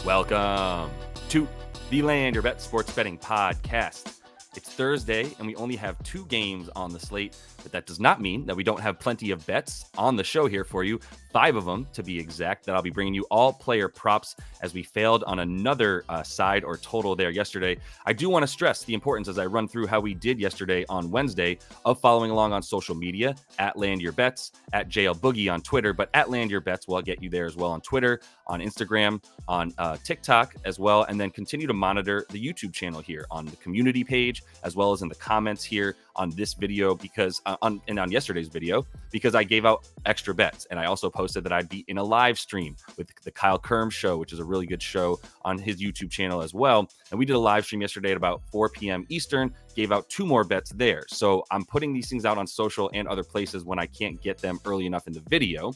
Welcome to the Land Your Bet Sports Betting Podcast. It's Thursday, and we only have 2 games on the slate, but that does not mean that we don't have plenty of bets on the show here for you. 5 of them, to be exact, that I'll be bringing you all player props as we failed on another side or total there yesterday. I do want to stress the importance as I run through how we did yesterday on Wednesday of following along on social media at Land Your Bets, at JL Boogie on Twitter, but at Land Your Bets will get you there as well on Twitter, on Instagram, on TikTok as well, and then continue to monitor the YouTube channel here on the community page, as well as in the comments here on this video, because on yesterday's video, because I gave out extra bets, and I also posted that I'd be in a live stream with the Kyle Kerm show, which is a really good show on his YouTube channel as well. And we did a live stream yesterday at about 4 p.m. Eastern, gave out 2 more bets there. So I'm putting these things out on social and other places when I can't get them early enough in the video.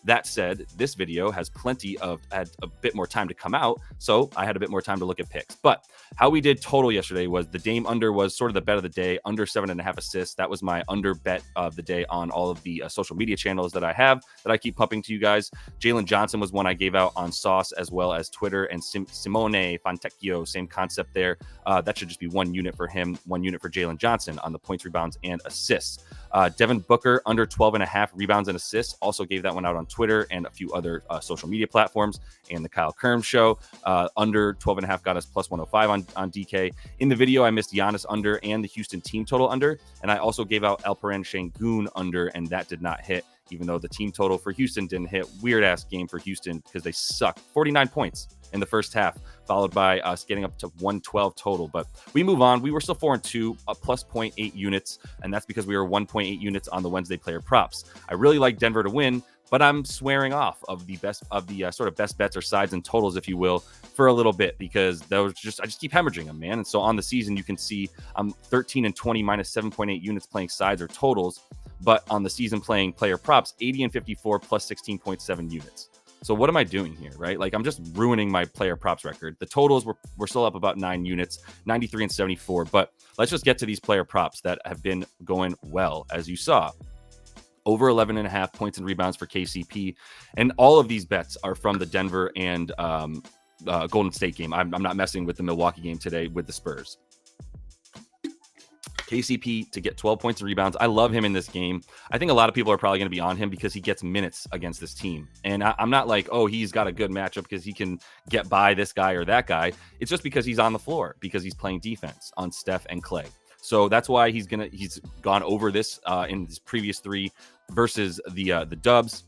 That said, this video had a bit more time to come out, so I had a bit more time to look at picks. But how we did total yesterday was the Dame under was sort of the bet of the day, under 7.5 assists. That was my under bet of the day on all of the social media channels that I have, that I keep pumping to you guys. Jalen Johnson was one I gave out on Sauce as well as Twitter, and Simone Fontecchio, same concept there. That should just be 1 unit for him, 1 unit for Jalen Johnson on the points, rebounds, and assists. Devin Booker under 12.5 rebounds and assists, also gave that one out on Twitter and a few other social media platforms, and the Kyle Kerm show. Under 12.5 got us plus 105 on DK. In the video, I missed Giannis under and the Houston team total under, and I also gave out Alperen Şengün under, and that did not hit, even though the team total for Houston didn't hit. Weird ass game for Houston because they suck. 49 points in the first half, followed by us getting up to 112 total. But we move on. We were still 4-2, plus 0.8 units, and that's because we were 1.8 units on the Wednesday player props. I really like Denver to win, but I'm swearing off of the sort of best bets or sides and totals, if you will, for a little bit, because I just keep hemorrhaging them, man. And so on the season, you can see I'm 13-20 minus 7.8 units playing sides or totals, but on the season playing player props, 80-54 plus 16.7 units. So what am I doing here, right? Like, I'm just ruining my player props record. The totals we're still up about 9 units, 93-74. But let's just get to these player props that have been going well, as you saw. Over 11.5 points and rebounds for KCP. And all of these bets are from the Denver and Golden State game. I'm not messing with the Milwaukee game today with the Spurs. KCP to get 12 points and rebounds. I love him in this game. I think a lot of people are probably going to be on him because he gets minutes against this team. And I'm not like, oh, he's got a good matchup because he can get by this guy or that guy. It's just because he's on the floor, because he's playing defense on Steph and Clay. So that's why he's gone over this in his previous 3 versus the Dubs.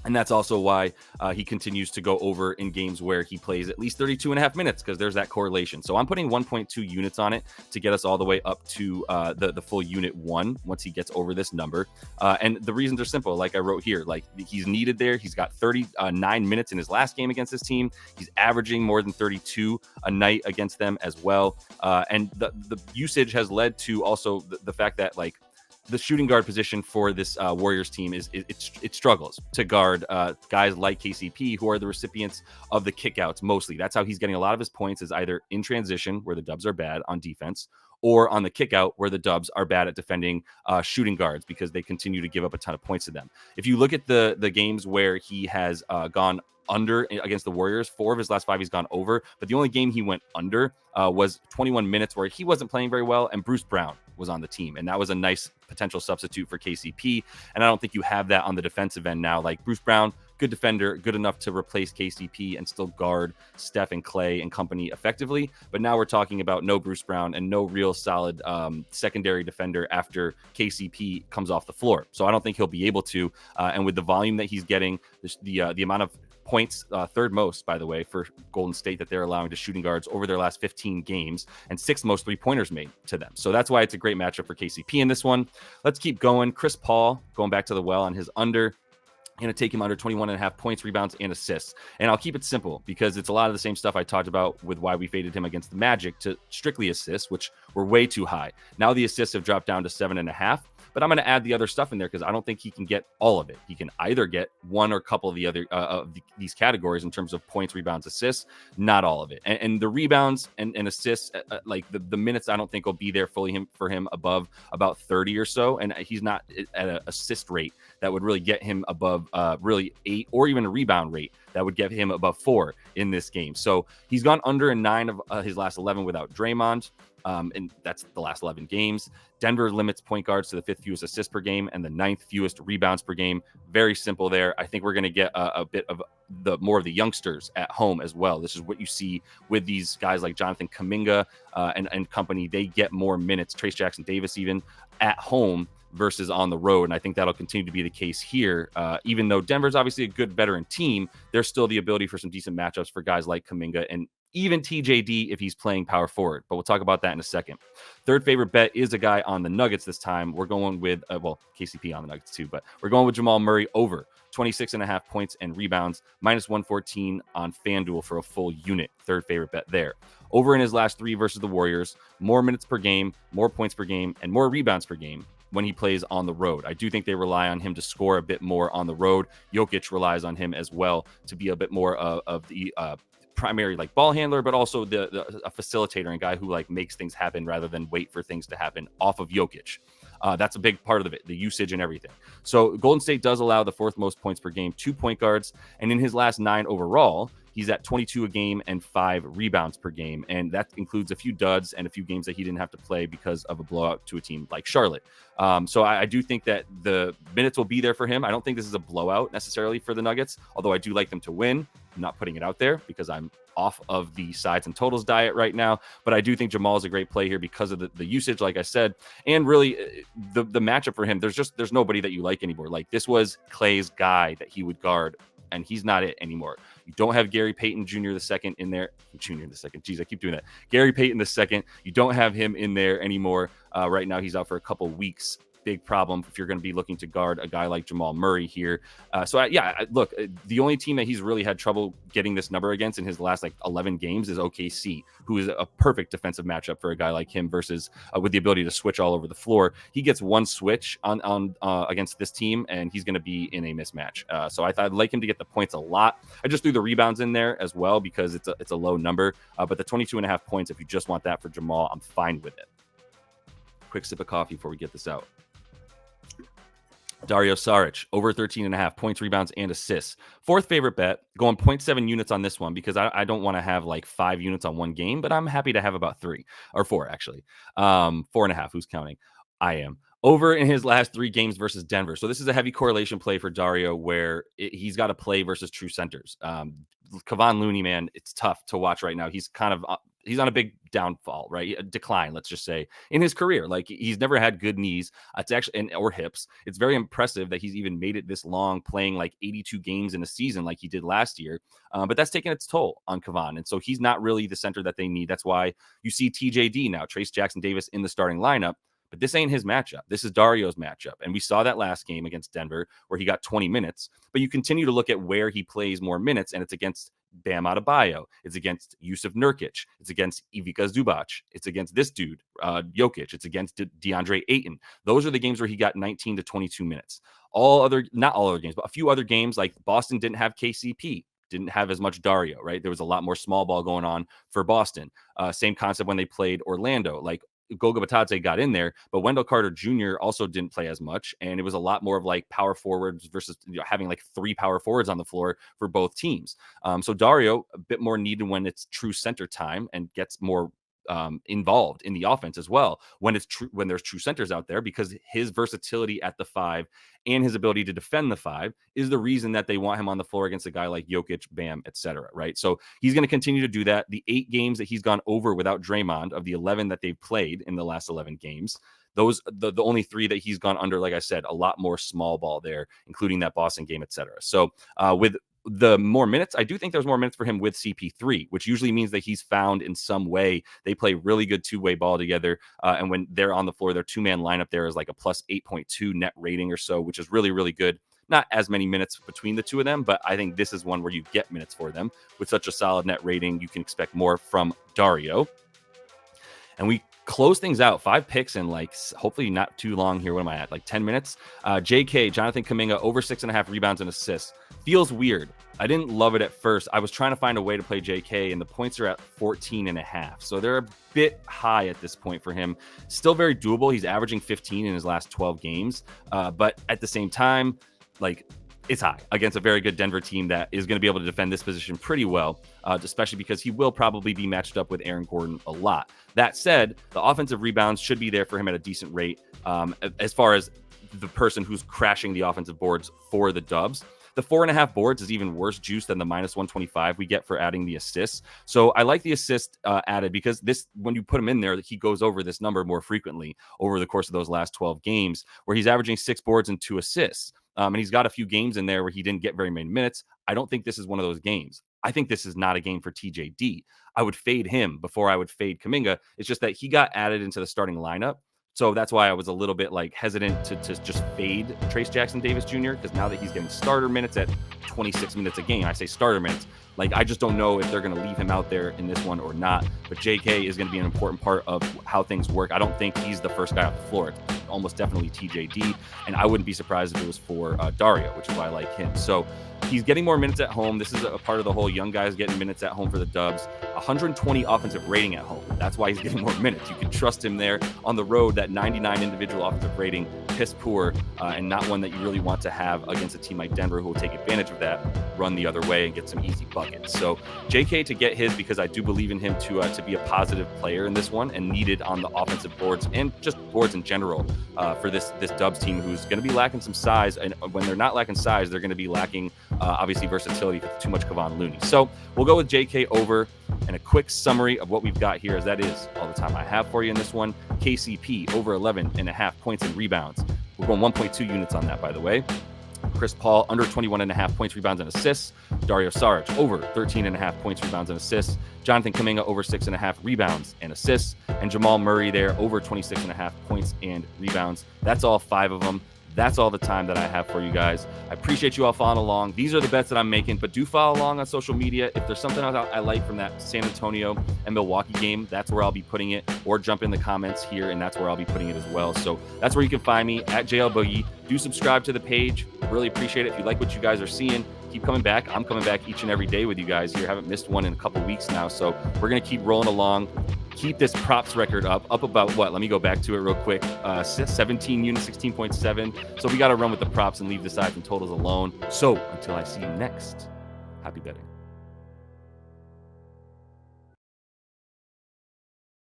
And that's also why he continues to go over in games where he plays at least 32.5 minutes, because there's that correlation. So I'm putting 1.2 units on it to get us all the way up to the full unit 1 once he gets over this number. And the reasons are simple, like I wrote here. Like, he's needed there. He's got 39 minutes in his last game against this team. He's averaging more than 32 a night against them as well. And the usage has led to also the fact that, like, the shooting guard position for this Warriors team it struggles to guard guys like KCP, who are the recipients of the kickouts mostly. That's how he's getting a lot of his points, is either in transition, where the Dubs are bad on defense, or on the kickout, where the Dubs are bad at defending shooting guards, because they continue to give up a ton of points to them. If you look at the games where he has gone under against the Warriors, 4 of his last 5 he's gone over, but the only game he went under was 21 minutes where he wasn't playing very well, and Bruce Brown was on the team, and that was a nice potential substitute for KCP. And I don't think you have that on the defensive end now. Like, Bruce Brown, good defender, good enough to replace KCP and still guard Steph and Clay and company effectively. But now we're talking about no Bruce Brown and no real solid secondary defender after KCP comes off the floor. So I don't think he'll be able to. And with the volume that he's getting, the amount of points, 3rd most, by the way, for Golden State that they're allowing to shooting guards over their last 15 games, and 6th most 3-pointers made to them. So that's why it's a great matchup for KCP in this one. Let's keep going. Chris Paul, going back to the well on his under. I'm going to take him under 21.5 points, rebounds, and assists. And I'll keep it simple, because it's a lot of the same stuff I talked about with why we faded him against the Magic, to strictly assists, which were way too high. Now the assists have dropped down to 7.5. but I'm going to add the other stuff in there because I don't think he can get all of it. He can either get one or a couple of the other these categories in terms of points, rebounds, assists, not all of it. And the rebounds and assists, like the minutes, I don't think will be there fully for him above about 30 or so. And he's not at an assist rate that would really get him above really 8, or even a rebound rate that would get him above 4 in this game. So he's gone under in 9 of his last 11 without Draymond. And that's the last 11 games. Denver limits point guards to the 5th fewest assists per game and the 9th fewest rebounds per game. Very simple there. I think we're going to get a bit of more of the youngsters at home as well. This is what you see with these guys like Jonathan Kuminga and company. They get more minutes. Trace Jackson Davis even at home versus on the road. And I think that'll continue to be the case here. Even though Denver's obviously a good veteran team, there's still the ability for some decent matchups for guys like Kuminga and even TJD if he's playing power forward. But we'll talk about that in a second. Third favorite bet is a guy on the Nuggets this time. We're going with, KCP on the Nuggets too, but we're going with Jamal Murray over 26.5 points and rebounds, minus 114 on FanDuel for a full unit. Third favorite bet there. Over in his last 3 versus the Warriors, more minutes per game, more points per game, and more rebounds per game when he plays on the road. I do think they rely on him to score a bit more on the road. Jokic relies on him as well to be a bit more of the primary like ball handler, but also a facilitator and guy who like makes things happen rather than wait for things to happen off of Jokic. That's a big part of it, the usage and everything. So Golden State does allow the 4th most points per game to point guards. And in his last 9 overall, he's at 22 a game and 5 rebounds per game. And that includes a few duds and a few games that he didn't have to play because of a blowout to a team like Charlotte. So I do think that the minutes will be there for him. I don't think this is a blowout necessarily for the Nuggets, although I do like them to win. I'm not putting it out there because I'm off of the sides and totals diet right now. But I do think Jamal is a great play here because of the usage, like I said, and really the matchup for him. There's nobody that you like anymore. Like this was Clay's guy that he would guard, and he's not it anymore. You don't have Gary Payton Jr. the second in there. Jr. the second. Jeez, I keep doing that. Gary Payton the second. You don't have him in there anymore. Right now, he's out for a couple weeks. Big problem if you're going to be looking to guard a guy like Jamal Murray here. Look, the only team that he's really had trouble getting this number against in his last like 11 games is OKC, who is a perfect defensive matchup for a guy like him versus with the ability to switch all over the floor. He gets one switch on against this team, and he's going to be in a mismatch. So I'd like him to get the points a lot. I just threw the rebounds in there as well because it's a low number. But the 22.5 points, if you just want that for Jamal, I'm fine with it. Quick sip of coffee before we get this out. Dario Saric, over 13.5 points, rebounds, and assists. 4th favorite bet, going 0.7 units on this one because I don't want to have like 5 units on one game, but I'm happy to have about 3 or 4 actually. 4.5, who's counting? I am. Over in his last 3 games versus Denver. So this is a heavy correlation play for Dario where he's got to play versus true centers. Kevon Looney, man, it's tough to watch right now. He's kind of he's on a big downfall, right? A decline, let's just say, in his career. Like he's never had good knees. It's actually or hips. It's very impressive that he's even made it this long, playing like 82 games in a season like he did last year. But that's taken its toll on Kevon, and so he's not really the center that they need. That's why you see TJD now, Trace Jackson Davis, in the starting lineup. But this ain't his matchup. This is Dario's matchup. And we saw that last game against Denver where he got 20 minutes. But you continue to look at where he plays more minutes, and it's against Bam Adebayo. It's against Yusuf Nurkic. It's against Ivica Zubac. It's against this dude, Jokic. It's against DeAndre Ayton. Those are the games where he got 19 to 22 minutes. Not all other games, but a few other games like Boston didn't have KCP. Didn't have as much Dario, right? There was a lot more small ball going on for Boston. Same concept when they played Orlando. Like Goga Batadze got in there, but Wendell Carter Jr. also didn't play as much. And it was a lot more of like power forwards versus having like 3 power forwards on the floor for both teams. So Dario, a bit more needed when it's true center time and gets more involved in the offense as well when there's true centers out there, because his versatility at the 5 and his ability to defend the 5 is the reason that they want him on the floor against a guy like Jokic, Bam, etc. Right? So he's going to continue to do that. The 8 games that he's gone over without Draymond, of the 11 that they've played in the last 11 games, those the only 3 that he's gone under, like I said, a lot more small ball there, including that Boston game, etc. So with the more minutes, I do think there's more minutes for him with CP3, which usually means that he's found in some way. They play really good 2-way ball together. And when they're on the floor, their 2-man lineup there is like a plus 8.2 net rating or so, which is really, really good. Not as many minutes between the two of them, but I think this is one where you get minutes for them. With such a solid net rating, you can expect more from Dario. And we close things out. 5 picks in like hopefully not too long here. What am I at? Like 10 minutes. JK, Jonathan Kuminga, over 6.5 rebounds and assists. Feels weird. I didn't love it at first. I was trying to find a way to play JK, and the points are at 14.5. So they're a bit high at this point for him. Still very doable. He's averaging 15 in his last 12 games. But at the same time, like, it's high against a very good Denver team that is going to be able to defend this position pretty well, especially because he will probably be matched up with Aaron Gordon a lot. That said, the offensive rebounds should be there for him at a decent rate as far as the person who's crashing the offensive boards for the Dubs. The 4.5 boards is even worse juice than the minus 125 we get for adding the assists. So I like the assist added because this, when you put him in there, he goes over this number more frequently over the course of those last 12 games, where he's averaging 6 boards and 2 assists. And he's got a few games in there where he didn't get very many minutes. I don't think this is one of those games. I think this is not a game for TJD. I would fade him before I would fade Kuminga. It's just that he got added into the starting lineup. So that's why I was a little bit like hesitant to just fade Trace Jackson Davis Jr. because now that he's getting starter minutes at 26 minutes a game, I say starter minutes, like I just don't know if they're going to leave him out there in this one or not. But JK is going to be an important part of how things work. I don't think he's the first guy off the floor. It's almost definitely TJD, and I wouldn't be surprised if it was for Dario, which is why I like him. So he's getting more minutes at home. This is a part of the whole young guys getting minutes at home for the Dubs. 120 offensive rating at home. That's why he's getting more minutes. You can trust him there. On the road, that 99 individual offensive rating, piss poor, and not one that you really want to have against a team like Denver who will take advantage of that, run the other way, and get some easy buckets. So JK to get his, because I do believe in him to be a positive player in this one and needed on the offensive boards and just boards in general for this Dubs team who's going to be lacking some size. And when they're not lacking size, they're going to be lacking obviously versatility with too much Kevon Looney. So we'll go with JK over, and a quick summary of what we've got here, as that is all the time I have for you in this one. KCP over 11.5 points and rebounds. We're going 1.2 units on that, by the way. Chris Paul under 21.5 points, rebounds, and assists. Dario Saric over 13.5 points, rebounds, and assists. Jonathan Kuminga over 6.5 rebounds and assists. And Jamal Murray there over 26.5 points and rebounds. That's all 5 of them. That's all the time that I have for you guys. I appreciate you all following along. These are the bets that I'm making, but do follow along on social media. If there's something I like from that San Antonio and Milwaukee game, that's where I'll be putting it, or jump in the comments here, and that's where I'll be putting it as well. So that's where you can find me, at JL Boogie. Do subscribe to the page. Really appreciate it. If you like what you guys are seeing, keep coming back. I'm coming back each and every day with you guys here. Haven't missed one in a couple weeks now, so we're going to keep rolling along. Keep this props record up about what? Let me go back to it real quick. 17 units, 16.7. So we got to run with the props and leave the sides and totals alone. So until I see you next, happy betting.